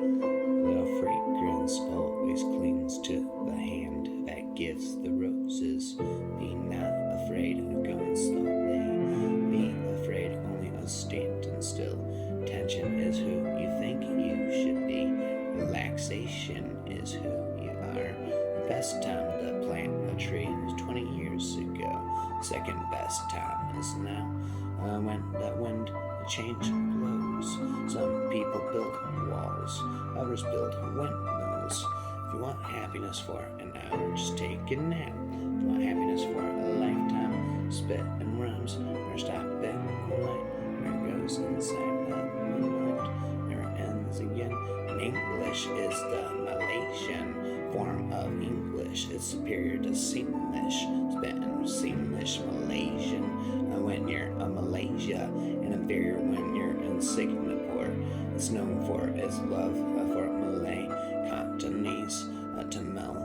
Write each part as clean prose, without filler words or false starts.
The fragrance always clings to the hand that gives the roses. Be not afraid of going slowly. Be afraid only of standing still. Tension is who you think you should be. Relaxation is who you are. The best time to plant a tree was 20 years ago. Second best time is now. When the wind change blows. Some people build walls, others build windmills. If you want happiness for an hour, just take a nap. If you want happiness for a lifetime, spit and rhymes, or stop it all night. There goes inside of my mind, never ends again. And English is the Malaysian form of English. It's superior to Singlish. Spitting Singlish Malaysian when you're a Malaysia, and inferior when you're in Singapore. It's known for its love for Malay, Cantonese, Tamil,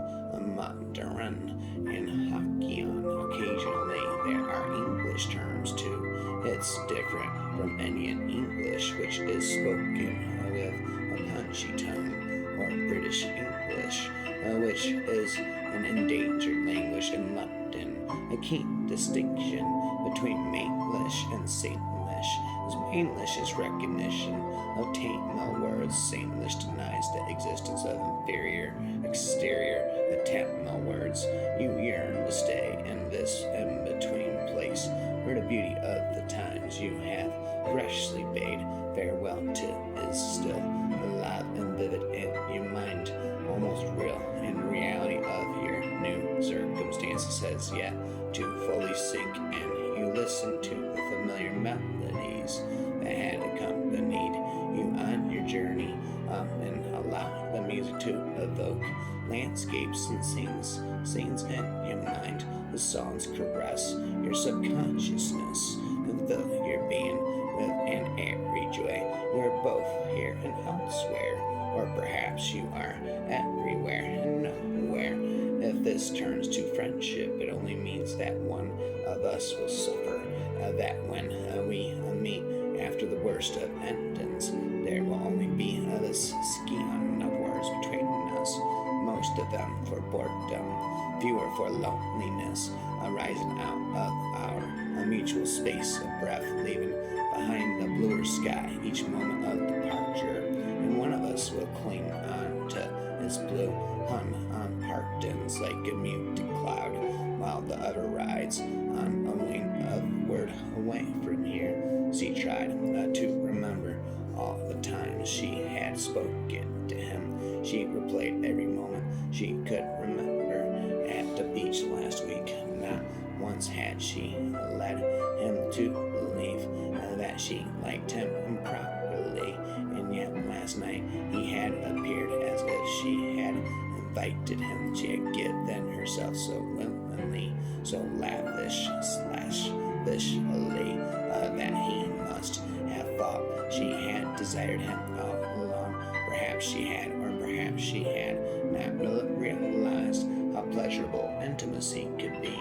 Mandarin, and Hokkien. Occasionally, there are English terms too. It's different from Indian English, which is spoken with a punchy tone, or British English, which is an endangered language in London. A key distinction between Mainlish and Saintlish is Mainlish is recognition of Tamil words. Saintlish denies the existence of inferior, exterior, Tamil words. You yearn to stay in this in-between place where the beauty of the times you have freshly bade farewell to is still alive and vivid in your mind, almost real in reality of your new circumstances has yet to fully sink in. You listen to the familiar melodies that had accompanied you on your journey and allow the music to evoke landscapes and scenes in your mind. The songs caress your subconsciousness and fill your being with an airy joy. You are both here and elsewhere, or perhaps you are everywhere and nowhere. If this turns to friendship, it only means that one of us will suffer. That when we meet after the worst of endings, there will only be this skein of words between us. Most of them for boredom, fewer for loneliness, arising out of our mutual space of breath, leaving behind the bluer sky each moment of departure. And one of us will cling on to its blue hung on pardons like a muted cloud, while the other rides on a wing of word away from here. She tried to remember all the times she had spoken to him. She replayed every moment she could remember at the beach last week. Not once had she led him to believe that she liked him improperly, and yet last night he had appeared as if she had invited him. She had given herself so willingly, so lavishly, that he must have thought she had desired him all along. Perhaps she had, or perhaps she had not realized how pleasurable intimacy could be.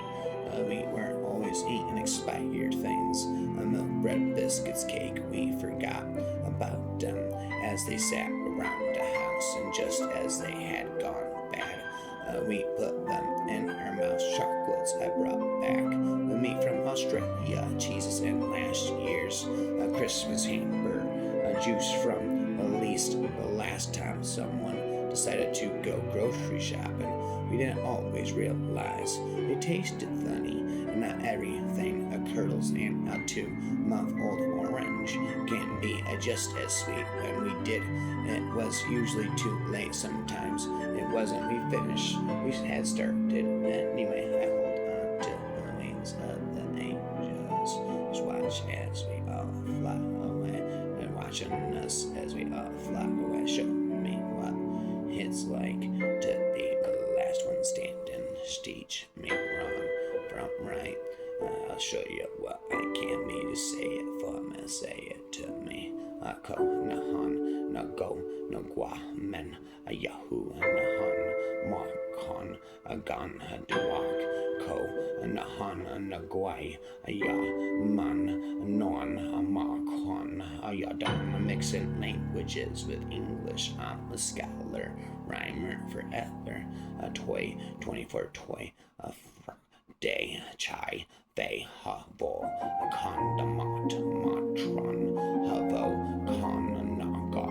We were always eating expired things. Milk, bread, biscuits, cake. We forgot about them as they sat around the house, and just as they had gone bad, we put them in our mouths. Chocolates I brought back with me from Australia, cheeses and last year's Christmas hamper, juice from at least the last time someone decided to go grocery shopping. We didn't always realize it tasted funny, and not everything curdles and a 2-month-old orange can be just as sweet. When we did, it was usually too late. Sometimes it wasn't. We finished. We had started anyway. I hold on to the wings of the angels. Just watch as we all fly away, and watching us as we all fly away. Show me what it's like to be the last one standing. Teach me wrong from right. I'll show you what I can be. Just say it for me. Say it to me. Ako nahon na go, na gua, men, a yahoo, na hun, ma con, a gun, a duak, ko, na hun, na guai, a ya, man, non, a ma con, a yadan, mixing languages with English. I'm a scholar, rhymer forever, a toy, 24 toy, a day, chai, they, ha, bo, a condamat, matron, havo, con, naga,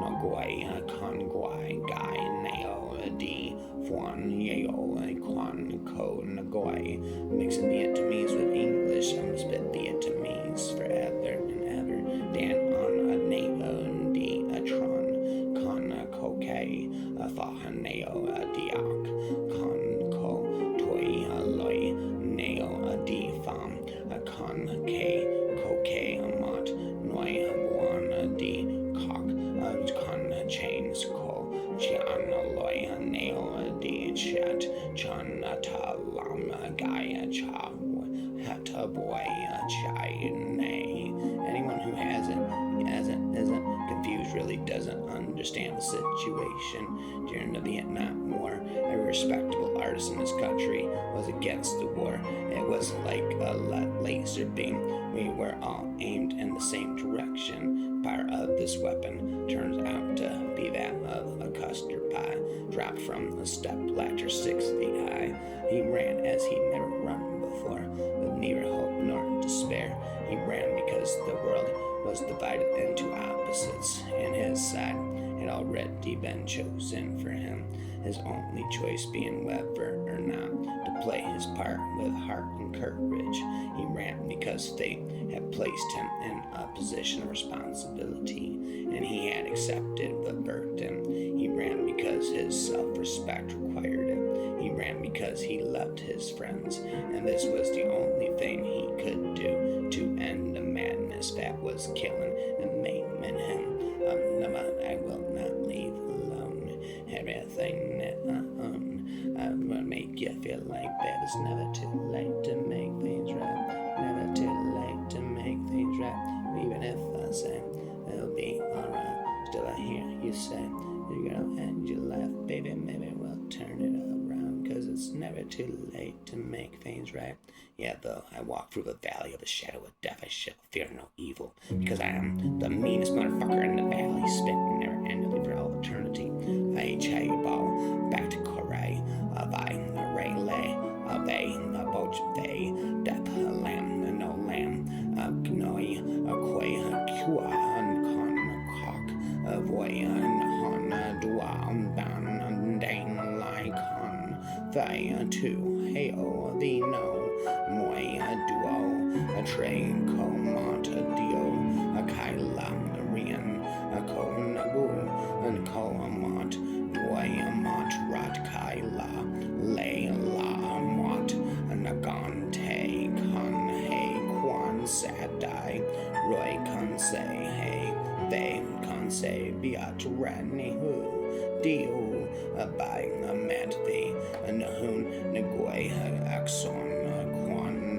nagoi, conguai, guy, neo, di, fuan, yeo, quan, ko, nagoi, mixing Vietnamese with English. I'm spit Vietnamese forever and ever. Dan on a neo, di, a tron, con, a coque, a fa, neo, a diak, con, ko, toi, a loi, neo, a di, fam, a con, ke, coque, a mat, noi, a buan, a di, cock, a con, chains, ko, chian, a loi, a neo, a di, chat, chan, a ta, lam, a guy, a cha, hata, boy, a chai, nay. Anyone who isn't confused really doesn't understand the situation. During the Vietnam War, every respectable artist in this country was against the war. It was like a laser beam. We were all aimed in the same direction. Power of this weapon turns out to be that of a custard pie, dropped from a step ladder 6 feet high. He ran as he'd never run before, with neither hope nor despair. He ran because the world was divided into opposites, and his side had already been chosen for him, his only choice being whether or not to play his part with heart and courage. He ran because fate had placed him in a position of responsibility, and he had accepted the burden. He ran because his self-respect required it. He ran because he loved his friends, and this was the only thing he could do to end the madness that was killing and maiming him. I will not leave alone. Everything that I own, I will make you feel like that it's never too late to make things right. Never too late to make things right. Even if I say it'll be alright, still I hear you say you're gonna end your life, baby. Maybe we'll turn it around, 'cause it's never too late to make things right. Yeah, though I walk through the valley of the shadow of death, I shall fear no evil, because I am the meanest motherfucker in the valley, spitting never endingly for all eternity. I chai ball back to Korea, I ray lay, they, boach they, death, lamb, no lamb, gnoi, quay, kua, con, cock, voy, hon, dua, ban, dane, like, hon, they, two, heo, the no, moi, duo, a train, co, mont, dio, a kaila, rian, a co, nagu, and co, mont, doi, mont, rat, kaila, lay, la, mont, nagante, con, hey, quan, sadai, roy, con, say, hey, they, con, say, beat, rani, who, dio, a by, a mat, thee, a nahun, negoi, axon, quan,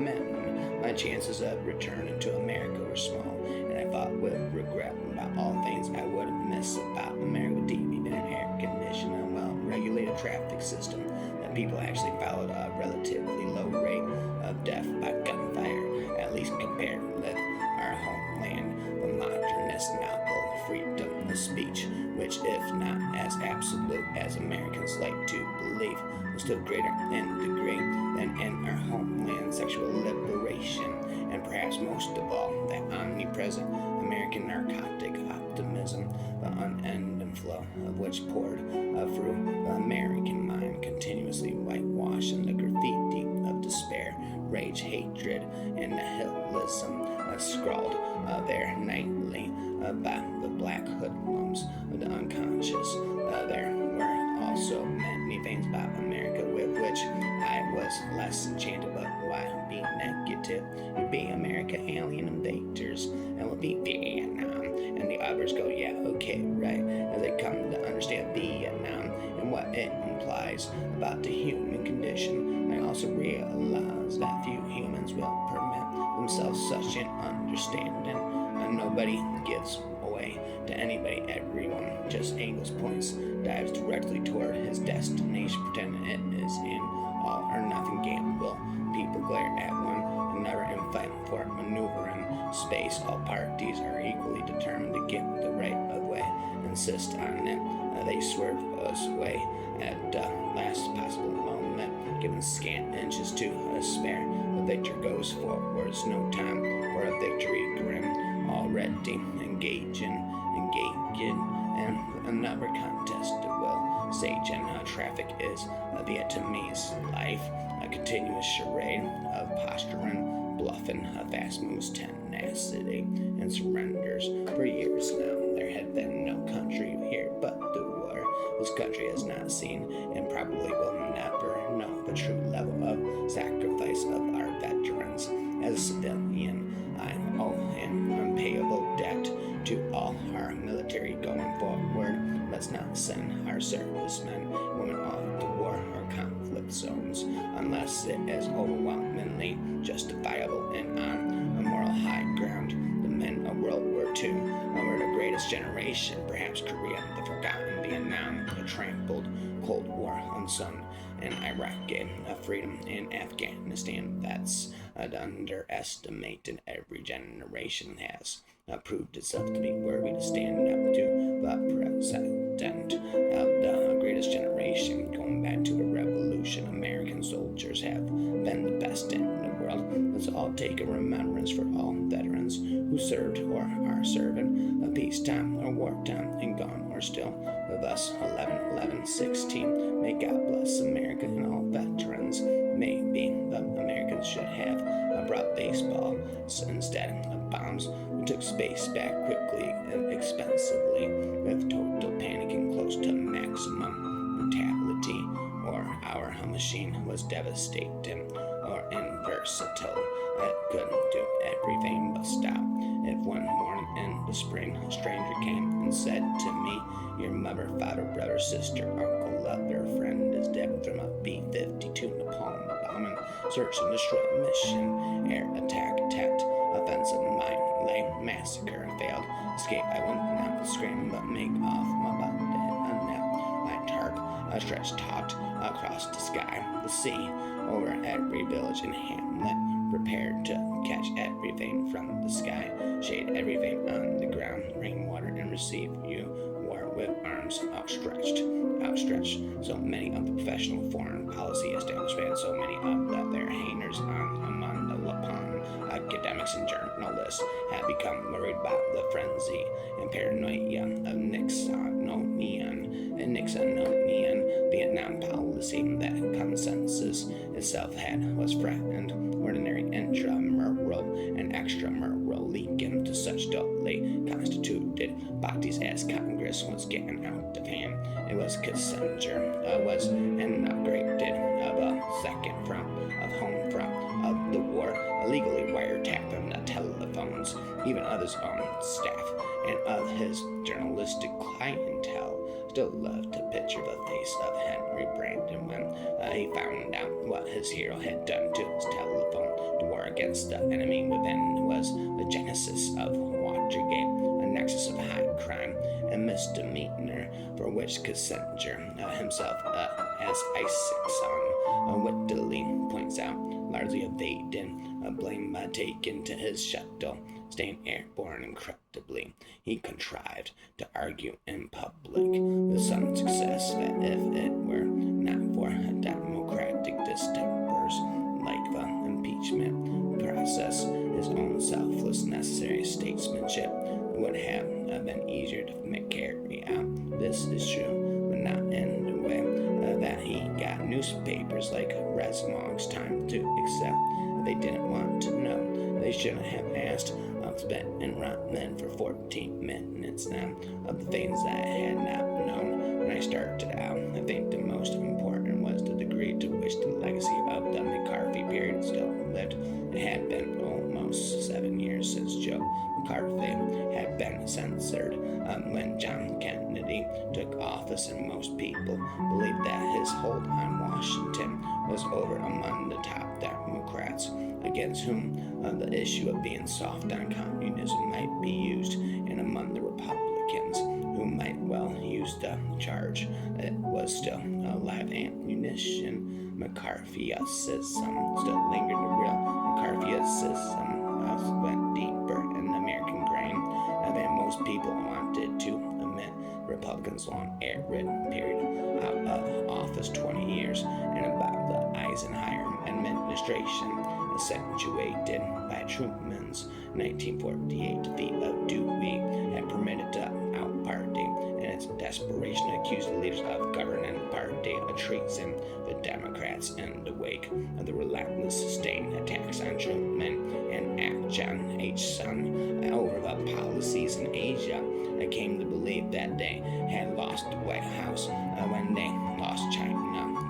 men. My chances of returning to America were small, and I fought with regret about all things I would have missed about America. TV been an air conditioned and well-regulated traffic system that people actually followed a relatively low rate of death by gunfire, at least compared with our homeland. The modernist novel freedom of speech, which, if not as absolute as Americans like to believe, was still greater in degree than in our homeland. Sexual liberation, and perhaps most of all, that omnipresent American narcotic optimism, the unending flow of which poured through the American mind, continuously whitewashing the graffiti of despair, rage, hatred, and nihilism scrawled there nightly by the black hoodlums of the unconscious. There were also many things about America with which I was less enchanted, but why be negative? You be America, alien invaders, and we'll be Vietnam. And the others go, yeah, okay, right, as they come to understand Vietnam and what it implies about the human condition. I also realize that few humans will permit themselves such an understanding, and nobody gives away to anybody, everyone, just angles points, dives directly toward his destination, pretending it is an all or nothing game. Will people glare at one another and fight for maneuver in space? All parties are equally determined to get the right of way, insist on it. They swerve us away at the last possible moment, given scant inches to spare. The victor goes forwards, no time for a victory grim, already engaging, and another contest will sage and traffic is a Vietnamese life, a continuous charade of posturing, bluffing, fast moves, tenacity, and surrenders. For years now, there had been no country here but the war. This country has not seen and probably will never know the true level of sacrifice of our veterans. As a civilian, I owe an unpayable debt to all our military going forward. Let's not send our servicemen, women off to war or conflict zones unless it is overwhelmingly justifiable and on a moral high ground. The men of World War II were the greatest generation, perhaps Korea, the forgotten Vietnam, the trampled Cold War unsung, and Iraq gave freedom in Afghanistan. That's underestimated. Every generation has proved itself to be worthy to stand up to the president of the greatest generation. Going back to the revolution, American soldiers have been the best in the world. Let's all take a remembrance for all veterans who served or are serving a peacetime or wartime and gone or still with us. 11/11/16. May God bless America and all veterans. Maybe the Americans should have brought baseball instead of bombs. We took space back quickly and expensively, with total panic and close to maximum brutality, or our machine was devastating or inversatile. It couldn't do everything but stop. If one morning in the spring a stranger came and said to me, your mother, father, brother, sister, uncle, lover, friend is dead from a B-52 Napalm bombing, search and destroy mission, air attack, attacked, offensive mine, lay, massacre, failed, escape. I would not scream but make off my body and now my tarp, stretched taut across the sky, the sea, over every village and hamlet, prepared to catch everything from the sky, shade everything on the ground, rainwater, and receive you with arms outstretched. So many of the professional foreign policy establishments, so many of their hangers on among the Lapon academics and journalists have become worried about the frenzy and paranoia of Nixonian Vietnam policy. That consensus itself was threatened. Ordinary intramural and extramural leaking to such totally constituted bodies as Congress was getting out of hand. It was Kissinger was inaugurated of a second front, of home front of the war, illegally wiretapping the telephones, even of his own staff, and of his journalistic clientele. Still loved to picture the face of Henry Brandon when he found out what his hero had done to his telephone. The war against the enemy within was the genesis of Watergate, a nexus of high crime and misdemeanor for which Kissinger himself, as Isaacson wittily points out, largely evaded blame by taking to his shuttle, staying airborne incredibly. He contrived to argue in public with some success that if it were not for democratic distempers like the impeachment process, his own selfless necessary statesmanship would have been easier to carry out. This is true, but not in the way that he got newspapers like Reznog's time to accept. They didn't want to know. They shouldn't have asked. I've spent in Rotman for 14 minutes now of the things that I had not known when I started out. I think the most important was the degree to which the legacy of the McCarthy period still lived. It had been almost 7 years since Joe McCarthy had been censored when John Kennedy took office, and most people believed that his hold on Washington was over among the top Democrats, against whom the issue of being soft on communism might be used, and among the Republicans Republicans who might well use the charge. It was still live ammunition. McCarthyism still lingered. The real McCarthyism went deeper in the American grain than most people wanted to admit. Republicans' long arid period out of office 20 years and about the Eisenhower administration, accentuated by Truman's 1948 defeat of Dewey, had permitted the out party in its desperation to accuse the leaders of governing party of treason. The Democrats, in the wake of the relentless sustained attacks on Truman and John H. Sun over the policies in Asia, came to believe that they had lost the White House when they lost China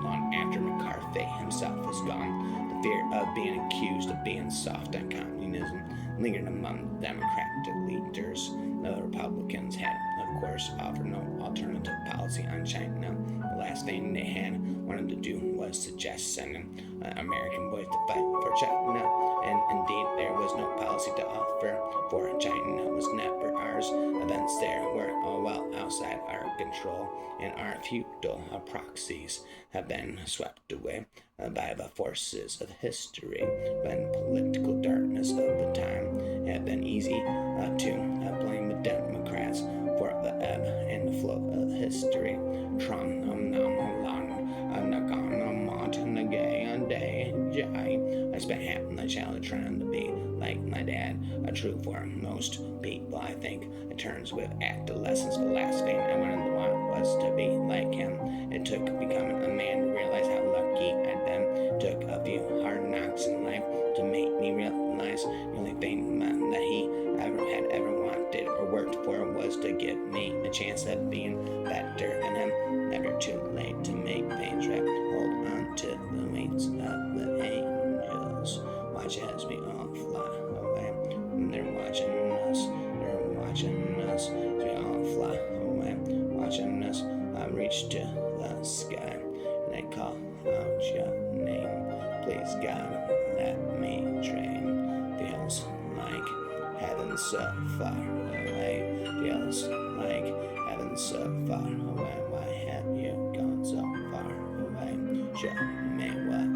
long after McCarthy himself was gone. The fear of being accused of being soft on communism lingered among the Democratic leaders. The Republicans had, of course, offered no alternative policy on China. The last thing they had wanted to do was suggest sending American boys to fight for China, and indeed there was no policy to offer, for China was never ours. Events there were well outside our control, and our feudal proxies have been swept away by the forces of history. When political darkness of the time, it had been easy to blame the Democrats for the ebb and the flow of history. I spent half my childhood trying to be like my dad. True for most people, I think. It turns with adolescence. The last thing I wanted to want was to be like him. It took becoming a man to realize how lucky I'd been. It took a few hard knocks in life to make me realize the only thing that he had ever wanted or worked for was to give me a chance at being better than him. Never too late to make things right. Hold on to the wings of the angels. Watch as we all fly away. They're watching us. They're watching us. We all fly away. Watching us. I reach to the sky and I call out your name. Please, God, let me train. Feels like heaven so far away. Feels like heaven so far away. Why have you gone so far away? Show me what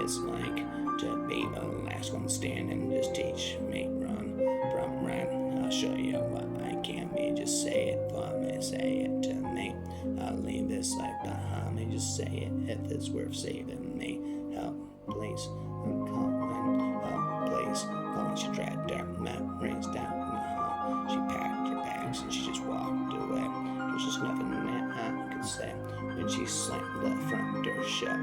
it's like to be the last one standing. Just teach me run from right. I'll show you what I can be. Just say it for me. Say it to me. I'll leave this life behind me. Just say it if it's worth saving me. Help, please. I'm calling. Help, please. Calling. She dragged her memories down the hall. She packed her bags and she just walked away. There's just nothing that I could say when she slammed the front door shut.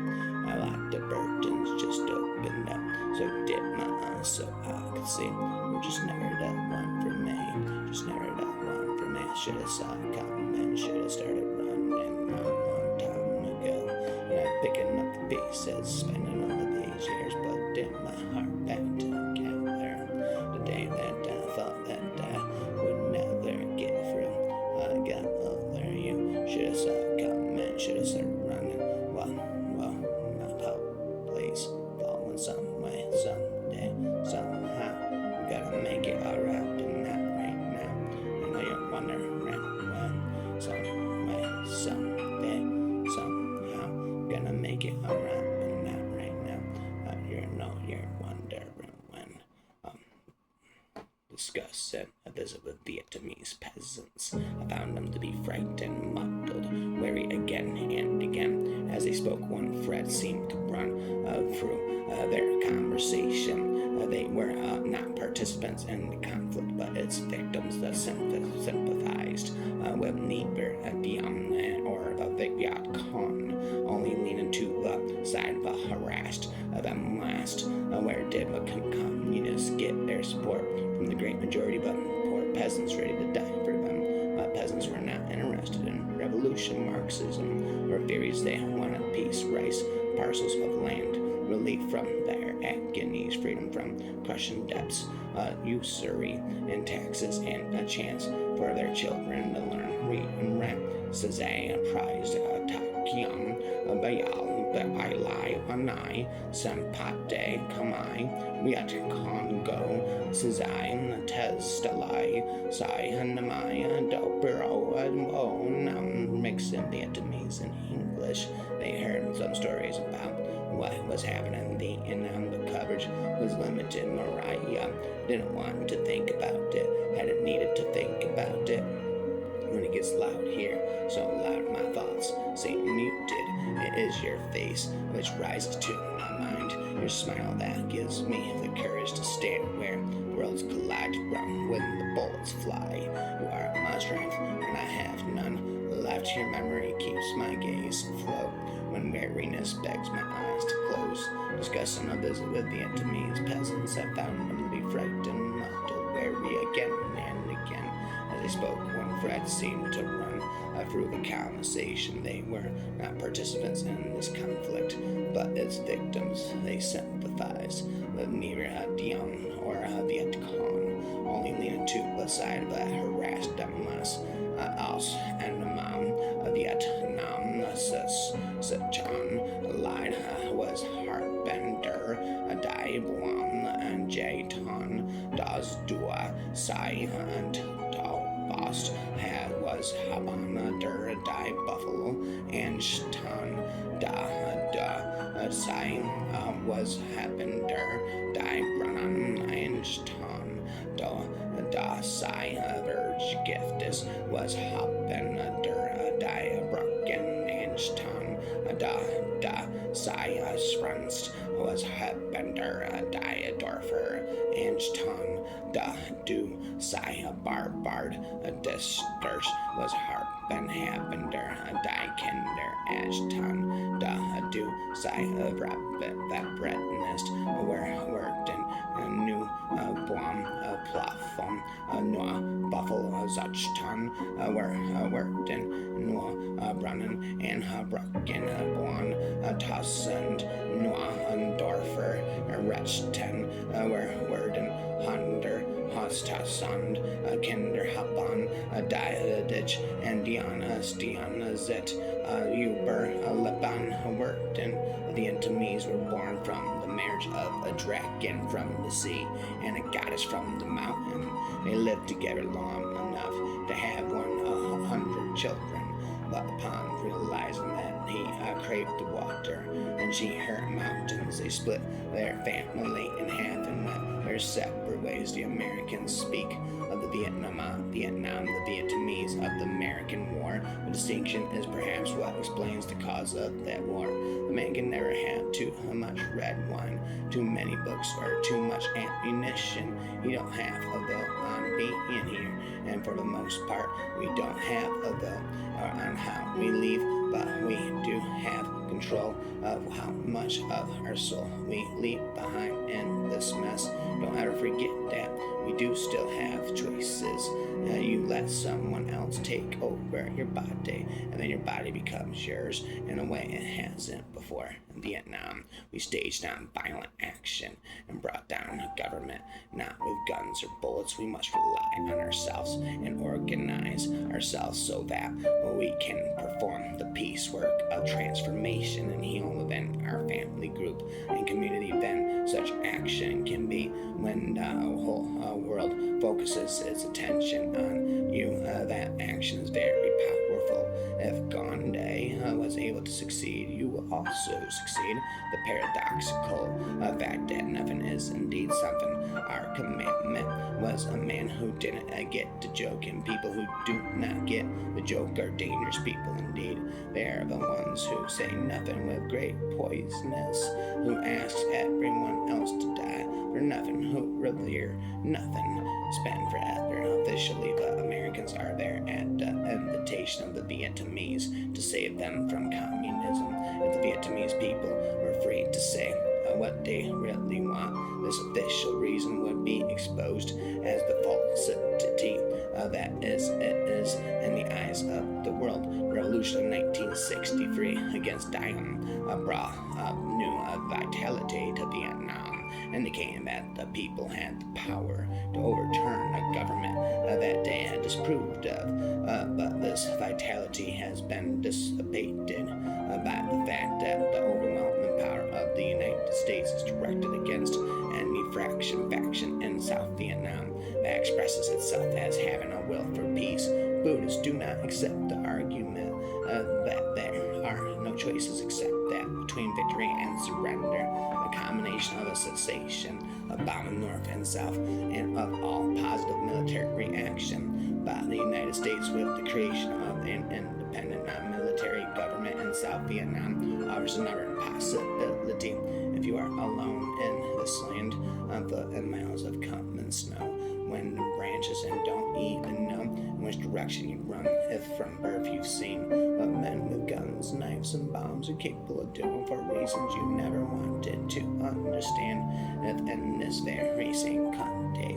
I locked the curtains, just opened up, so did my eyes so I could see. We're just never the one for me. Just never the one for me. Should've saw it coming. Should've started running a long time ago. And I'm picking up the pieces, spending all of these years, but in my heart back together. The day that I thought that I would never get through, I got over you. Should've saw it coming. Should've started running. Well, not hope, please. Falling some way, someday, somehow. We gotta make it alright, but not right now. I know you're wondering when, some way, someday, somehow. Gonna make it alright, but not right now. You're wondering when. Discuss it. A visit with Vietnamese peasants. I found them to be frightened, muddled, wary again and again. As they spoke, one thread seemed to run through their conversation. They were not participants in the conflict, but its victims that sympathized with neither Vietnam or the Viet Cong, only leaning to the side of the harassed them last. Where did the communists get their support? From the great majority, but poor peasants ready to die for them. Peasants were not interested in revolution, Marxism, or theories. They wanted peace, rice, parcels of land, relief from their agonies, freedom from crushing debts, usury and taxes, and a chance for their children to learn, read, and write. says I prized Takyam Bayal Bailai Anai Sanpate Kamai Viet Congo says I Testalai Sai Hanamaya Dobro Nam mixing Vietnamese and English. They heard some stories about what was happening the coverage was limited. Mariah didn't want to think about it, hadn't needed to think about it. When it gets loud here, so loud my thoughts say muted. It is your face which rises to my mind, your smile that gives me the courage to stand where worlds collide, run when the bullets fly. You are my strength, and I have none left. Your memory keeps my gaze afloat when weariness begs my eyes to close. Discussing a visit with Vietnamese peasants, I found them to be frightened, not to wary again and again. As they spoke, one thread seemed to run through the conversation. They were not participants in this conflict, but its victims. They sympathized with neither Dion or Viet Cong, only leaning to the side that harassed them less. Us and Nam Vietnam Sachan line was Heartbender, Dai Buam and Jaiton, Das Dua Sai and Bost was Habana Der Dai Buffalo and Stan Da Sai was Habender Dai Branan and Stan Da Sai Verge Giftis was Habender Dai Brocken and Stan Da Sai Spranst was Habender Dai Dorfer and Stan Da Du Sai Barbard Disters was Harpen Habender Die Kinder Ashton Da Du Sai Vabretnest were worked in New Blom Plafon Noa Buffalo Zachtan were worked in Noa Brunnen and Brucken Blon Tossend Noa Dorfer Rechten were Werden Hunder Hostasand Kinder Haban Diadich and Diana Zet Uber Laban worked in. The Vietnamese were born from the marriage of a dragon from the sea and a goddess from the mountain. They lived together long enough to have 100 children, but upon realizing that he craved the water and she her mountains, they split their family in half and went their separate ways. The Americans speak of the Vietnam, the Vietnamese of the American War. The distinction is perhaps what explains the cause of that war. The man can never have too much red wine, too many books, or too much ammunition. You don't have a vote on being here, and for the most part, we don't have a vote on how we leave, but we do have control of how much of our soul we leave behind in this mess. Don't ever forget that we do still have choices. You let someone else take over your body, and then your body becomes yours in a way it hasn't before. In Vietnam, we staged nonviolent action and brought down a government, not with guns or bullets. We must rely on ourselves and organize ourselves so that we can perform the piecework of transformation and healing within our family, group, and community. Then such action can be when the whole world focuses its attention on you. That action is very powerful. If Gandhi was able to succeed, you will also succeed. The paradoxical fact that nothing is indeed something. Our commandment was a man who didn't get the joke, and people who do not get the joke are dangerous people indeed. They are the ones who say nothing with great poisonous, who asks everyone else to die for nothing, who revere nothing, spend forever officially, but Americans are there at the invitation of the Vietnamese to save them from communism. If the Vietnamese people were free to say what they really want, this official reason would be exposed as the falsity that it is in the eyes of the world. Revolution of 1963 against Diem brought new vitality to Vietnam, indicating that the people had the power to overturn a government that they had disapproved of. But this vitality has been dissipated by the fact that the overwhelming power of the United States is directed against any faction in South Vietnam that expresses itself as having a will for peace. Buddhists do not accept the argument that there are no choices except that between victory and surrender, a combination of a cessation of bombing north and south, and of all positive military reaction by the United States with the creation of an independent military government in South Vietnam offers another possibility. If you are alone in this land, and miles of common snow, wind and branches, and don't even know in which direction you run. If from birth you've seen what men with guns, knives, and bombs are capable of doing for reasons you never wanted to understand, if in this very same county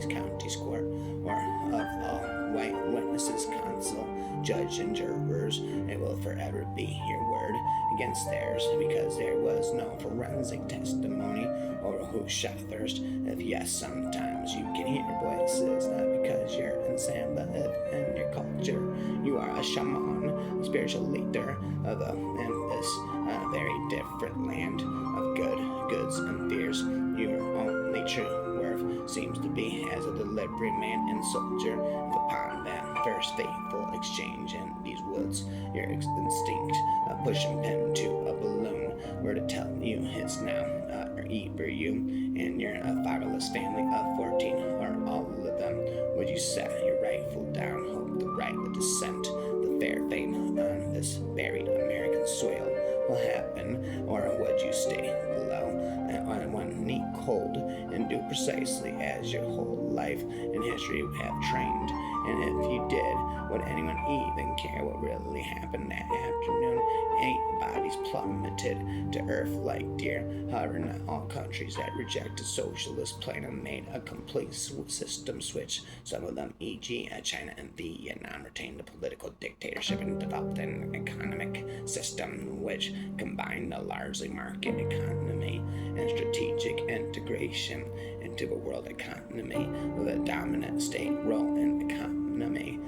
court, or of all white witnesses, consul, judge, and jurors, it will forever be your word against theirs, because there was no forensic testimony over who shot first. If yes, sometimes you can hear voices, not because you're insane, but if in your culture you are a shaman, a spiritual leader of in this very different land of goods, and fears. Your only true worth seems to be as a delivery man and soldier. If upon that first faithful exchange in these woods, your instinct pushing pen to a balloon were to tell you it's now or either you and your fatherless family of 14 or all of them, would you set your rifle down, hope the right of descent, the fair fame on this buried American soil will happen, or would you stay below on one knee cold and do precisely as your whole life and history have trained? And if you did, would anyone even care what really happened that afternoon? 8 bodies plummeted to earth like deer. However, not all countries that rejected socialist plan have made a complete system switch. Some of them, e.g. China and Vietnam, retained the political dictatorship and developed an economic system which combined a largely market economy and strategic integration into the world economy with a dominant state role in economy.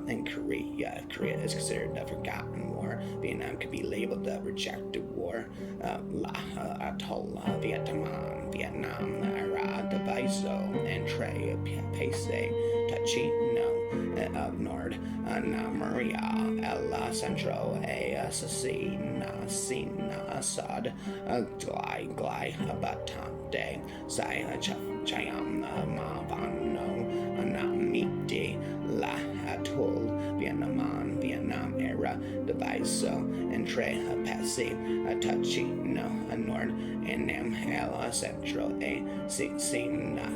In Korea is considered a forgotten war. Vietnam could be labeled the rejected war. Atoll, Vietnam, Era, Diviso, Entre, Paise, Tachino, of Nord, Na Maria, El Centro, Assassina, Sina, Assad, Glai, Batante, Sai, Chayam, Mavano, Anamiti, La Atoll, Vietnam Era, Diviso, Entre, Passe, Tachino, Nord, Nam, El Centro, Sina,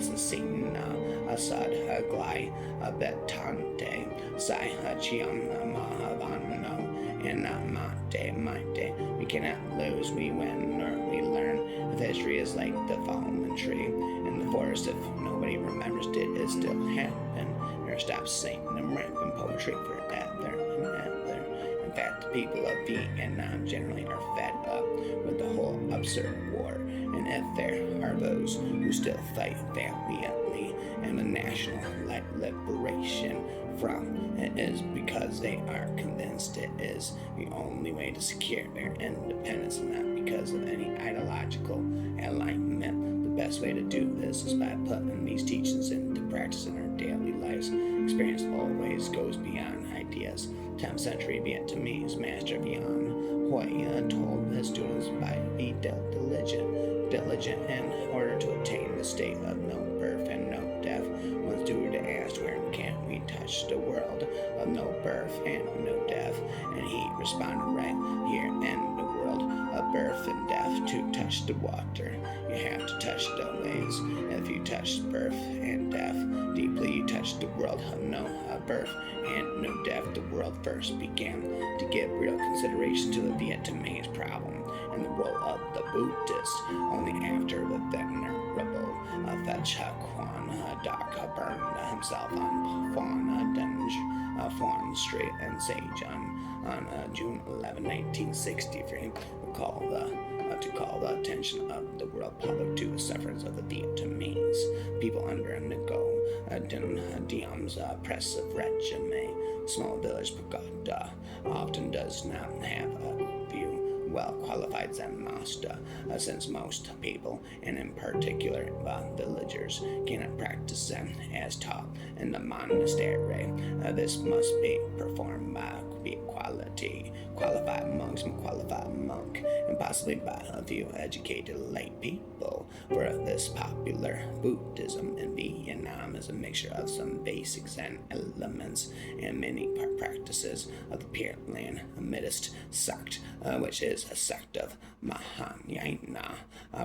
Assad, Glai, Betante, Sai, Chiam, Mahavano, and Mate. We cannot lose, we win, or we learn. If history is like the fallen tree in the forest, if nobody remembers, did it still happen? Or stop singing and rapping poetry forever and ever. In fact, the people of Vietnam generally are fed up with the whole absurd war, and if there are those who still fight valiantly and the national liberation from it is because they are convinced it is the only way to secure their independence, and not because of any ideological alignment. The best way to do this is by putting these teachings into practice in our daily lives. Experience always goes beyond ideas. 10th century Vietnamese master Vian Hoi told his students by be diligent in order to attain the state of no birth and no death. When student asked, where can we touch the world of no birth and no death? And he responded, right here in the world of birth and death. To touch the water, you have to touch the waves. If you touch birth and death deeply, you touch the world of no birth and no death. The world first began to give real consideration to the Vietnamese problem and the role of the Buddhist. Only after the venerable Kwan Daka burned himself on Fawn Street and Sage on June 11, 1963, to call the attention of the world public to the sufferings of the Vietnamese people under Ngo Diem's oppressive regime. Small village Pagoda often does not have a view well qualified than master, since most people, and in particular villagers, cannot practice them as taught in the monastery. This must be performed by qualified monks and qualified monk, and possibly by a few educated lay people. For this popular Buddhism in Vietnam is a mixture of some basic Zen elements and many practices of the Pure Land Buddhist sect, which is a sect of Mahayana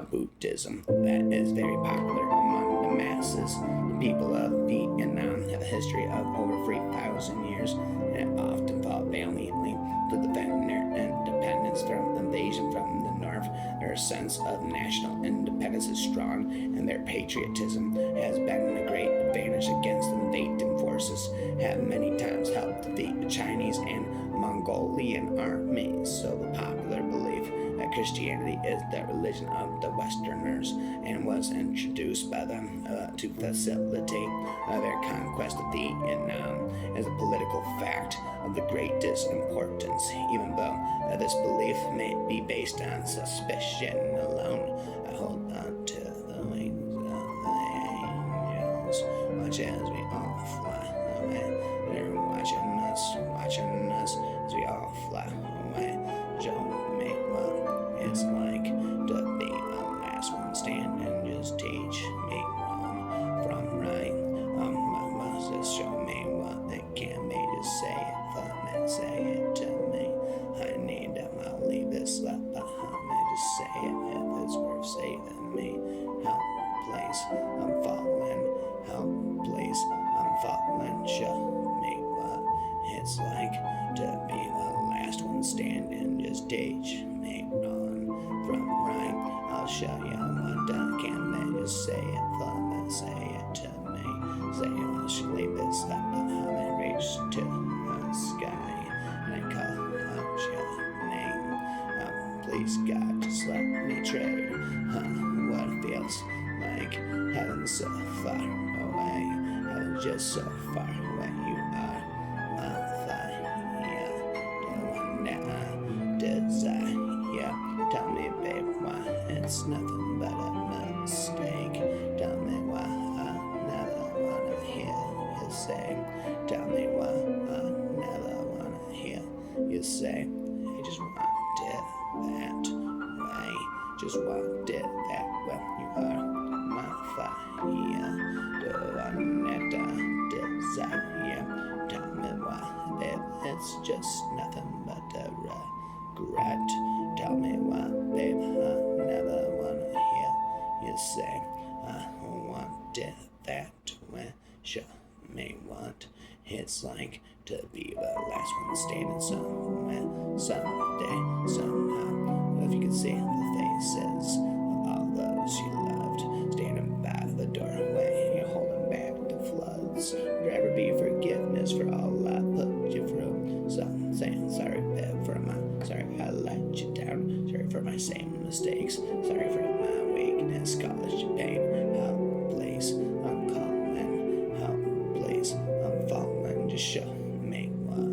Buddhism that is very popular among the masses. The people of Vietnam have a history of over 3,000 years and often fought valiantly to defend their independence from invasion from the north. Their sense of national independence is strong, and their patriotism has been a great advantage against invading forces, have many times helped defeat the Chinese and Mongolian armies. So the popular belief that Christianity is the religion of the Westerners and was introduced by them to facilitate their conquest of Vietnam is a political fact of the greatest importance, even though this belief may be based on suspicion alone. I hold on to the wings of the angels, watch as we all fly away. They're watching us as we all fly away. Show me what it's like to be the last one standing. Just teach me wrong from right. Just show me what it can be. Just say it for me, say it to me. I need them, I'll leave this life behind me. Just say it if it's worth saving me. Help, please, I'm falling. Help, please, I'm falling. Show me what it's like to be the last one standing. Just teach me wrong from right. I'll show you what I can be. Just say it for me, say it to me. Say I should leave this life behind me. Reach to the sky and I call out your name. Please God, just let me trade what it feels like. Heaven's so far away, heaven's just so far away. You are my fire, the one that I desire. Tell me, babe, why it's nothing but a mistake. Tell me why I never wanna hear you say. Tell me why I never wanna hear you say. I just want it that way. Just want it that way. You are my fire, the one that I desire. Tell me why, babe, it's just nothing but a regret. Tell me why, babe, I never wanna hear you say. I want it that way. Show me what it's like to be the last one standing somewhere, someday, somehow. If you could see the faces of all those you loved standing by the doorway, you're holding back the floods. Would there ever be forgiveness for all I put you through? So I'm saying sorry, babe, sorry I let you down. Sorry for my same mistakes. Sorry for my weakness, caused you pain. Help, please, I'm calling. Help, please, I'm falling. Just show me what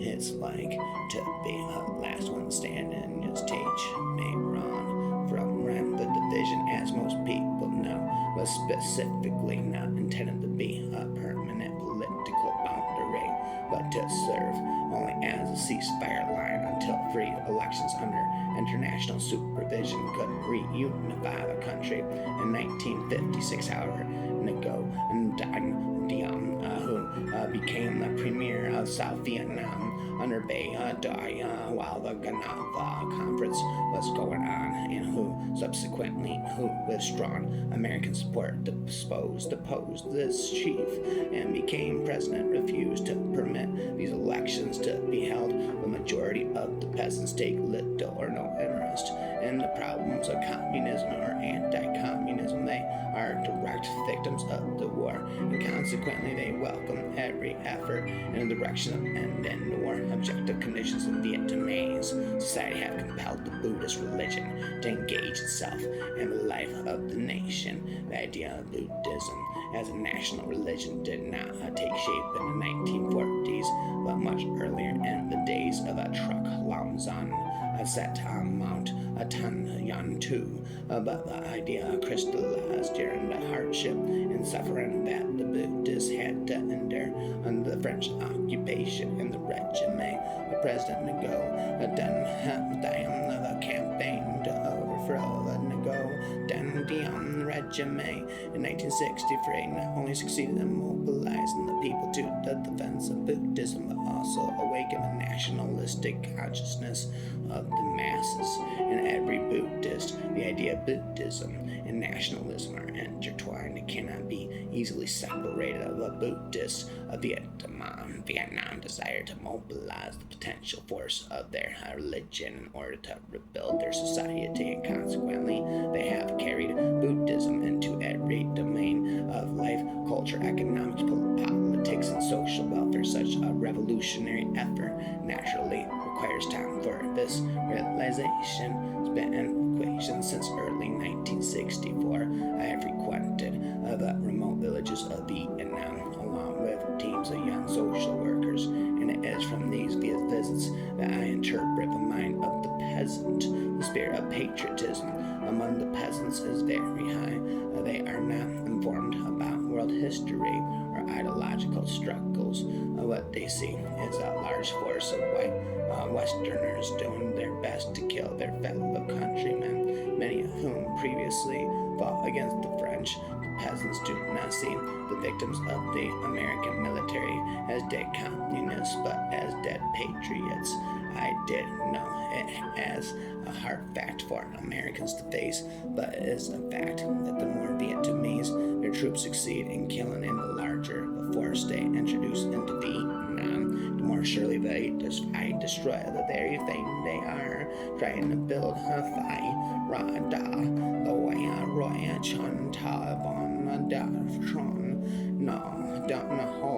it's like to be the last one standing. Just teach me wrong from right. The division, as most people know, was specifically not intended to be a permanent political boundary, but to serve only as a ceasefire line until free elections under international supervision could reunify the country. In 1956, however, Ngo Diem, who became the premier of South Vietnam under Bay Dai while the Ganava Conference was going on, and who subsequently withdrawn American support, deposed this chief and became president, refused to permit these elections to be held. The majority of the peasants take little or no interest and the problems of communism or anti-communism. They are direct victims of the war, and consequently they welcome every effort in the direction of ending the war. Objective conditions in Vietnamese society have compelled the Buddhist religion to engage itself in the life of the nation. The idea of Buddhism as a national religion did not take shape in the 1940s, but much earlier in the days of Truc Lam Zan, set on Mount Tan Yan Tu. But the idea crystallized during the hardship and suffering that the Buddhists had to endure under the French occupation and the regime. President Ngo Dinh Diem the campaign to overthrow the Ngo Dinh regime in 1963 not only succeeded in mobilizing the people to the defense of Buddhism, but also awakened the nationalistic consciousness of the masses. In every Buddhist, the idea of Buddhism and nationalism are intertwined and cannot be easily separated. The Buddhists of Vietnam desire to mobilize the potential force of their religion in order to rebuild their society, and consequently they have carried Buddhism into every domain of life, culture, economics, politics, and social welfare. Such a revolutionary effort naturally requires time for this realization. It's been an equation since early 1964. I have frequented the remote villages of Vietnam along with teams of young social workers, and it is from these visits that I interpret the mind of the peasant. The spirit of patriotism among the peasants is very high. They are not informed about world history or ideological struggles. What they see is a large force of white Westerners doing their best to kill their fellow countrymen, many of whom previously fought against the French. The peasants do not see the victims of the American military as dead communists, but as dead patriots. I did know it as a hard fact for Americans to face, but it is a fact that the more Vietnamese their troops succeed in killing, and the larger the force they introduce into Vietnam, the more surely they destroy the very thing they are trying to build. Phai Ra Da Loya Roya Chun Ta Von Da Tron No Dun Ho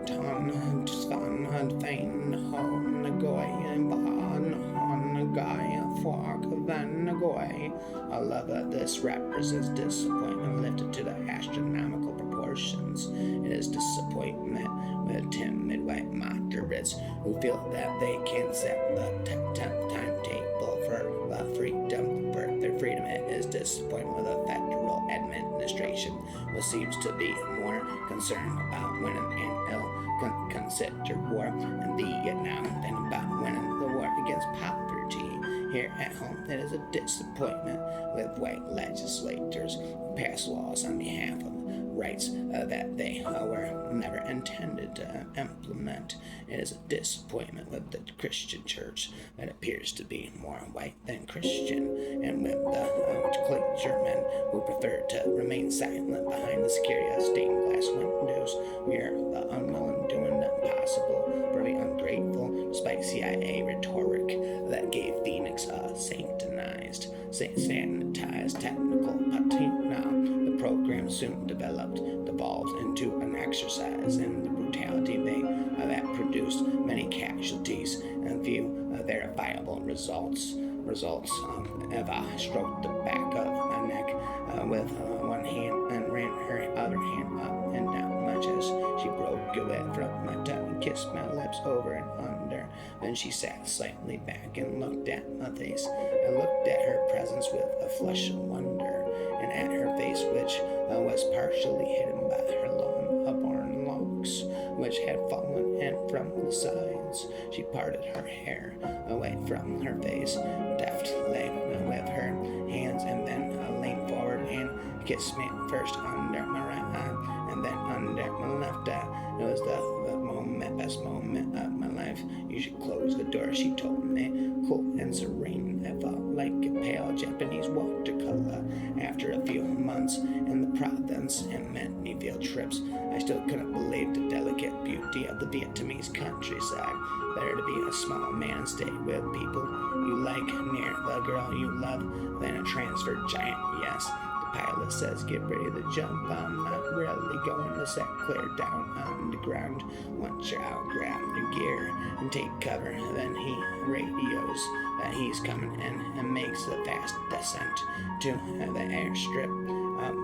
Ton Svan Fain Ho Nagoy Van Hon Guy Fork Van Nagoy. I love that this represents disappointment lifted to the astronomical proportions. It is disappointment with timid white moderates who feel that they can set the timetable for the freedom. For their freedom, it is disappointment with the federal administration, which seems to be more concerned about winning an ill-considered war in Vietnam than about winning the war against poverty. Here at home, it is a disappointment with white legislators who pass laws on behalf of rights that they were never intended to implement. It is a disappointment with the Christian church that appears to be more white than Christian, and with the clergymen who prefer to remain silent behind the security of stained glass windows. We are the unwilling doing the impossible for the ungrateful, despite CIA rhetoric that gave Phoenix a sanitized technical patina. The program soon devolved into an exercise in the brutality that produced many casualties and few verifiable results. Eva stroked the back of my neck with one hand and ran her other hand up and down much as she broke away from my tongue and kissed my lips over and under. Then she sat slightly back and looked at my face. I looked at her presence with a flush of wonder, and at her face, which was partially hidden by her long upborn locks, which had fallen in from the sides. She parted her hair away from her face deftly with her hands, and then leaned forward and kissed me first under my right eye and then under my left eye. It was the best moment of my life. You should close the door, she told me, cool and serene. I felt like a pale Japanese watercolor. After a few months in the province and many field trips, I still couldn't believe the delicate beauty of the Vietnamese countryside. Better to be a small man and stay with people you like near a girl you love than a transfer giant, yes. The pilot says get ready to jump. I'm not really going to set clear down on the ground. Once you're out, grab your gear and take cover. Then he radios that he's coming in and makes a fast descent to the airstrip.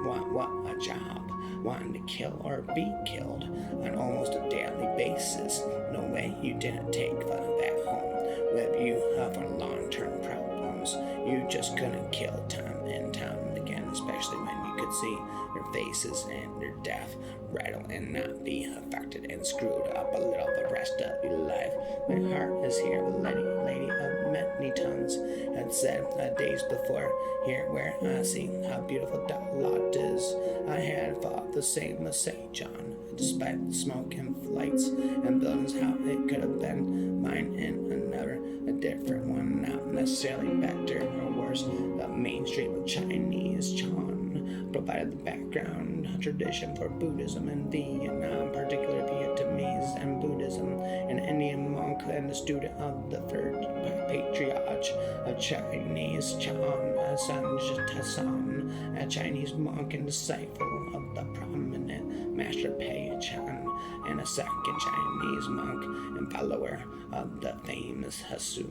What a job. Wanting to kill or be killed on almost a daily basis. No way you didn't take that home with you for long-term problems. You just couldn't kill time and time again, especially when you could see your faces and your death rattle and not be affected and screwed up a little the rest of your life. My heart is here, the lady of many tons had said days before. Here where I see how beautiful that lot is, I had thought the same as St. John, despite the smoke and flights and buildings, how it could have been mine in another, a different one, not necessarily better or worse. The Main Street of Chinese Chan provided the background tradition for Buddhism in Vietnam, particularly Vietnamese and Buddhism. An Indian monk and a student of the third patriarch of Chinese Chan, Sanj Tassan, a Chinese monk and disciple of the prominent Master Pei Chan, and a second Chinese monk and follower of the famous Hasu,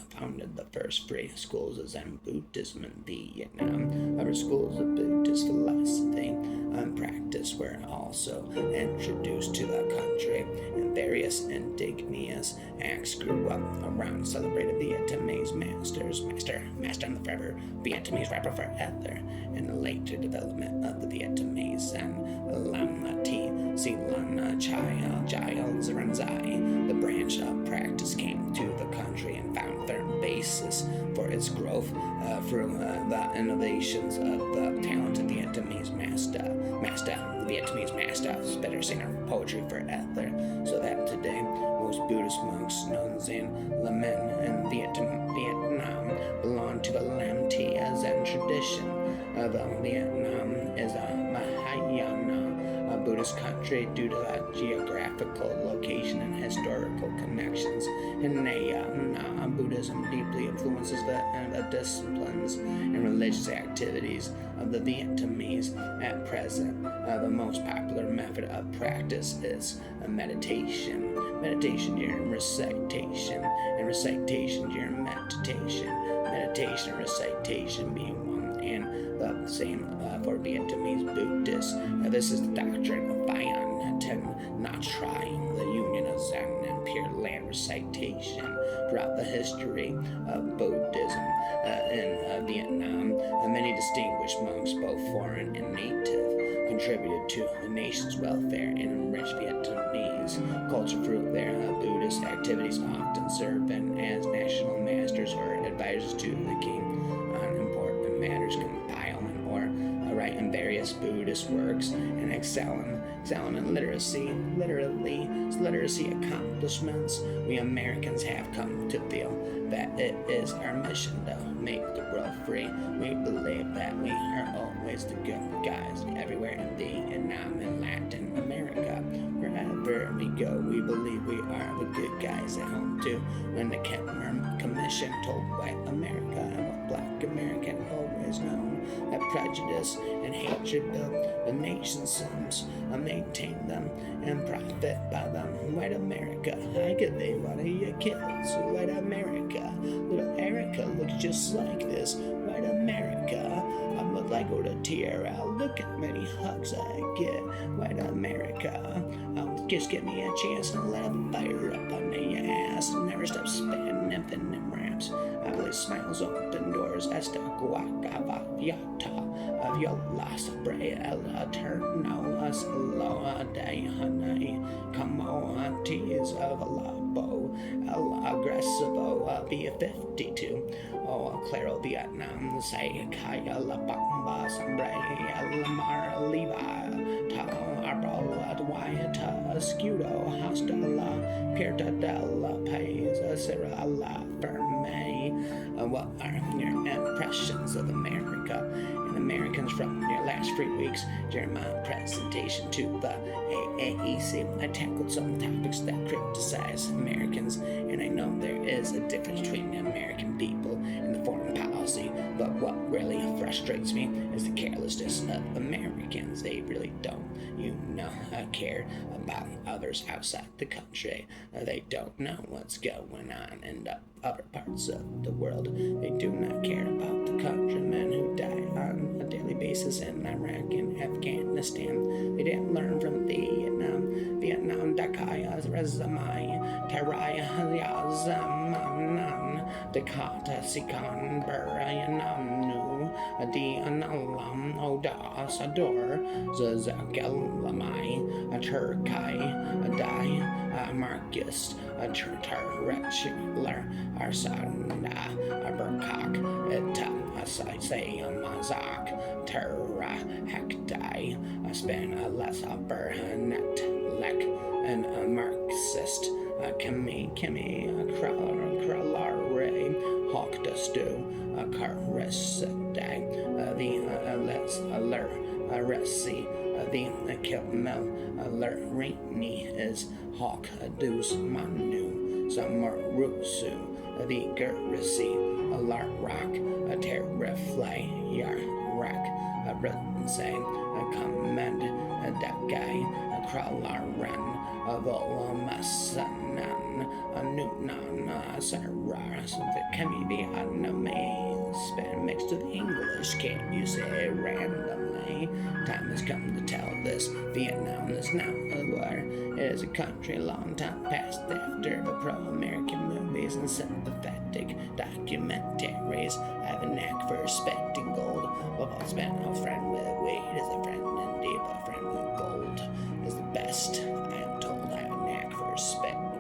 founded the first free schools of Zen Buddhism in Vietnam. Other schools of Buddhist philosophy and practice were also introduced to the country, and various indigenous acts grew up around celebrated Vietnamese master and the forever Vietnamese rapper forever, and the later development of the Vietnamese Zen Lam Ti Si Lan Chai Giles Ranzai. The branch of practice came to the country and found firm basis for its growth through the innovations of the talented Vietnamese master, better singer poetry forever, so that today most Buddhist monks, nuns, and laymen in Vietnam belong to the Lam Ti Zen tradition. Though Vietnam is a Mahayana Buddhist country due to that geographical location and historical connections, and Buddhism deeply influences the disciplines and religious activities of the Vietnamese at present. The most popular method of practice is meditation during recitation, and recitation during meditation and recitation being one and the same for Vietnamese Buddhists. This is the doctrine of Vian Ten, not trying the union of Zen and Pure Land recitation throughout the history of Buddhism in Vietnam. Many distinguished monks, both foreign and native, contributed to the nation's welfare and enriched Vietnamese culture through their Buddhist activities, often serving as national masters or advisors to the king on important matters, compiling or writing various Buddhist works, and excelling in literacy accomplishments. We Americans have come to feel that it is our mission to make the world free. We believe that we are always the good guys everywhere in Vietnam and Latin America. Wherever we go, we believe we are the good guys at home too. When the Kemper Commission told white America and what black America had always known, that prejudice and hatred built the nation's slums, maintain them and profit by them. White America, I could be one of your kids. White America, little Erica looks just like this. White America, I'm like go to TRL. Look at how many hugs I get. White America, just give me a chance and let a fire up under your ass and never stop spitting infinite raps. I believe smiles open doors as the guacavaviata of your last bray eterno as loa day honey. Come on, tears of a labo, el aggressivo B52. Oh, Claro Vietnam, say Kaya La Bamba, Sambre, El Mar Levi, Ta Arbola, Dwyata, Scudo, Hostala, Pierta della Pais, Sierra La Ferme. What are your impressions of America and Americans from your last 3 weeks? During my presentation to the AAEC, I tackled some topics that criticize Americans, and I know there is a difference between American being what really frustrates me is the carelessness of Americans. They really don't, care about others outside the country. They don't know what's going on in the other parts of the world. They do not care about the countrymen who die on a daily basis in Iraq and Afghanistan. They didn't learn from Vietnam, Dakaya, Rezamai, Taraya, Yazamanan, Dakota, Sikan, Burayanamnu, Adi Analam, Oda, Sador, Zazakelamai, Turkai, Adai, Marcus, Turretchler, Arsanda, Aberkak, Etam, Asai, Mazak, Terra, Hektai, Span, Lesa, Berhanet, Lek, and a Marxist, Kimi, Kralare, Hawk Dustu, Karisday, the Les Alert, Resi, the Kilmel, Alert Rini is Hawk Deuce Manu, Samarusu, the Gerisi, Alert Rock, a Terrifly, Yar Rack, a Rinse, a Command, a Dagai, a Kralaren, a Volamasanan, a Nunan, a Saras, the Kemi, the Anime, Span mixed with English, can't you say randomly? Time has come to tell this. Vietnam is now a war. It is a country long time past after the pro-American movies and sympathetic documentaries. I have a knack for respecting gold. We've all spent a friend with weed is a friend indeed, but a friend with gold is the best. I am told I have a knack for respect.